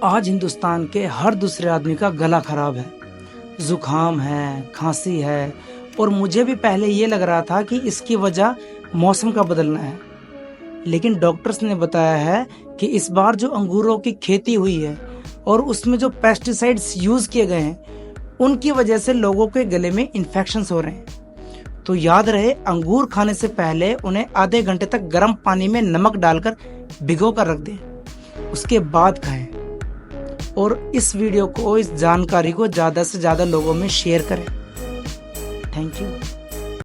आज हिंदुस्तान के हर दूसरे आदमी का गला खराब है, जुकाम है, खांसी है और मुझे भी पहले ये लग रहा था कि इसकी वजह मौसम का बदलना है। लेकिन डॉक्टर्स ने बताया है कि इस बार जो अंगूरों की खेती हुई है और उसमें जो पेस्टिसाइड्स यूज़ किए गए हैं उनकी वजह से लोगों के गले में इन्फेक्शंस हो रहे हैं। तो याद रहे, अंगूर खाने से पहले उन्हें आधे घंटे तक गर्म पानी में नमक डालकर भिगो कर रख दें, उसके बाद खाएं। और इस वीडियो को, इस जानकारी को ज़्यादा से ज़्यादा लोगों में शेयर करें। Thank you.